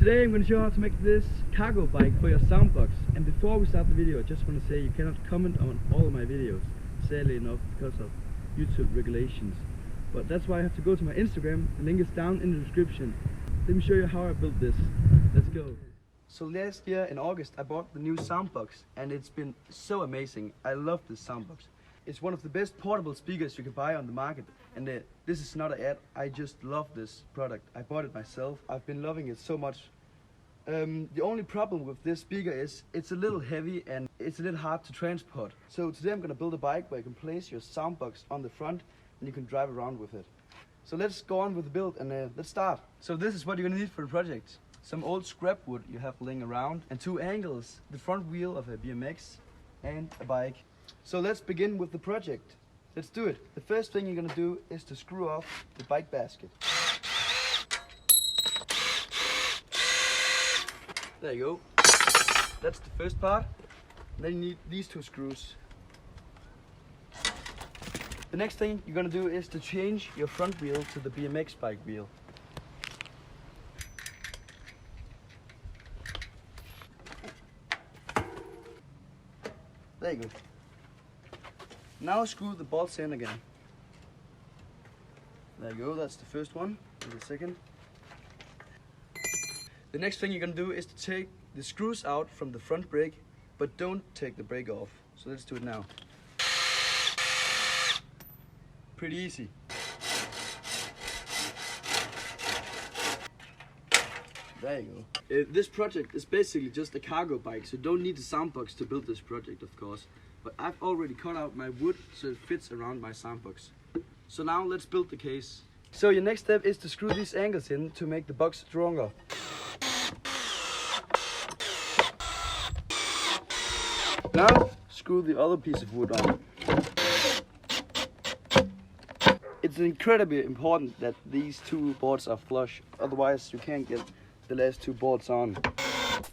Today I'm going to show you how to make this cargo bike for your soundbox. And before we start the video, I just want to say you cannot comment on all of my videos, sadly enough, because of YouTube regulations. But that's why I have to go to my Instagram. The link is down in the description. Let me show you how I built this. Let's go. So last year in August I bought the new soundbox and it's been so amazing. I love this soundbox. It's one of the best portable speakers you can buy on the market, and this is not an ad. I just love this product. I bought it myself. I've been loving it so much. The only problem with this speaker is it's a little heavy and it's a little hard to transport. So today I'm going to build a bike where you can place your soundbox on the front and you can drive around with it. So let's go on with the build and let's start. So this is what you're going to need for the project. Some old scrap wood you have laying around and two angles, the front wheel of a BMX and a bike. So let's begin with the project. Let's do it. The first thing you're going to do is to screw off the bike basket. There you go. That's the first part. Then you need these two screws. The next thing you're going to do is to change your front wheel to the BMX bike wheel. There you go. Now screw the bolts in again. There you go, that's the first one, and the second. The next thing you're going to do is to take the screws out from the front brake, but don't take the brake off. So let's do it now. Pretty easy. There you go. This project is basically just a cargo bike, so you don't need the soundbox to build this project, of course. But I've already cut out my wood so it fits around my soundbox. So now let's build the case. So your next step is to screw these angles in to make the box stronger. Now screw the other piece of wood on. It's incredibly important that these two boards are flush, otherwise you can't get the last two boards on.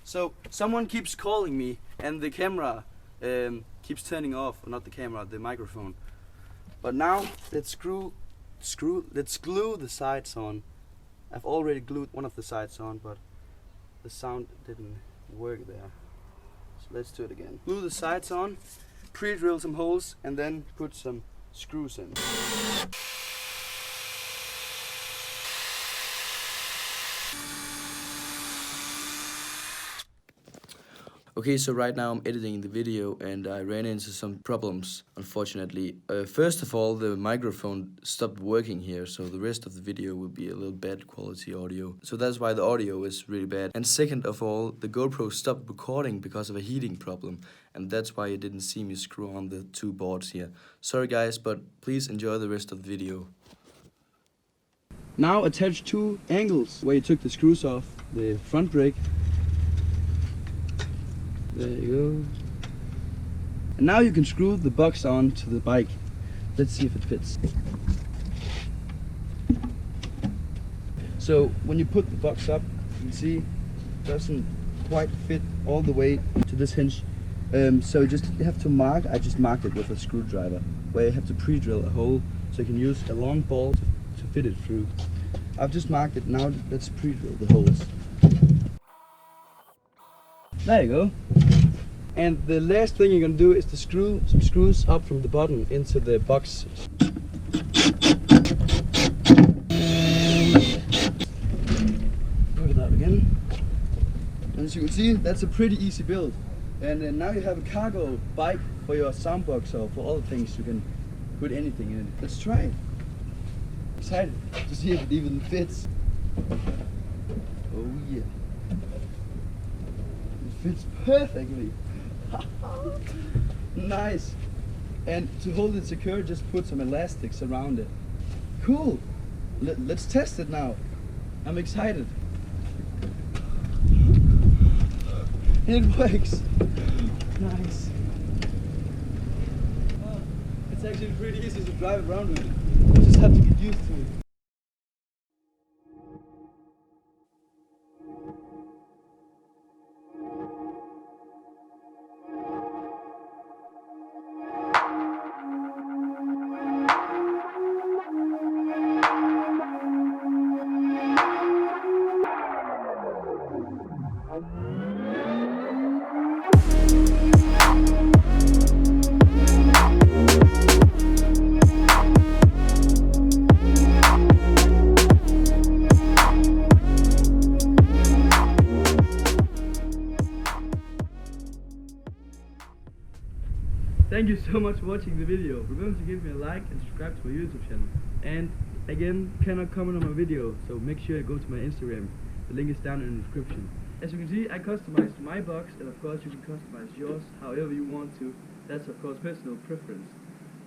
So someone keeps calling me and the camera keeps turning off, not the camera, the microphone. But now let's glue the sides on. I've already glued one of the sides on, but the sound didn't work there. So let's do it again. Glue the sides on, pre-drill some holes, and then put some screws in. Okay, so right now I'm editing the video and I ran into some problems, unfortunately. First of all, the microphone stopped working here, so the rest of the video will be a little bad quality audio. So that's why the audio is really bad. And second of all, the GoPro stopped recording because of a heating problem, and that's why you didn't see me screw on the two boards here. Sorry guys, but please enjoy the rest of the video. Now attach two angles where you took the screws off the front brake. There you go. And now you can screw the box on to the bike. Let's see if it fits. So when you put the box up, you can see it doesn't quite fit all the way to this hinge. So you have to mark. I just marked it with a screwdriver, where you have to pre-drill a hole so you can use a long ball to fit it through. I've just marked it. Now let's pre-drill the holes. There you go. And the last thing you're going to do is to screw some screws up from the bottom into the box. Look at that again. And as you can see, that's a pretty easy build. And then now you have a cargo bike for your soundbox or for other things. You can put anything in it. Let's try it. Excited to see if it even fits. Oh yeah. Fits perfectly. Nice. And to hold it secure, just put some elastics around it. Cool. Let's test it now. I'm excited. It works. Nice. Oh, it's actually pretty easy to drive around with it. You just have to get used to it. thank you so much for watching the video. Remember to give me a like and subscribe to my YouTube channel. And again, cannot comment on my video, so make sure you go to my Instagram. The link is down in the description. As you can see, I customized my box, and of course you can customize yours however you want to. That's of course personal preference.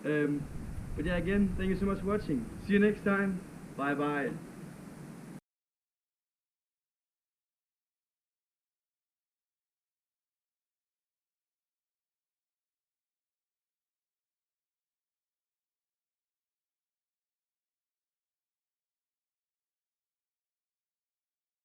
But yeah, again, thank you so much for watching. See you next time. Bye bye.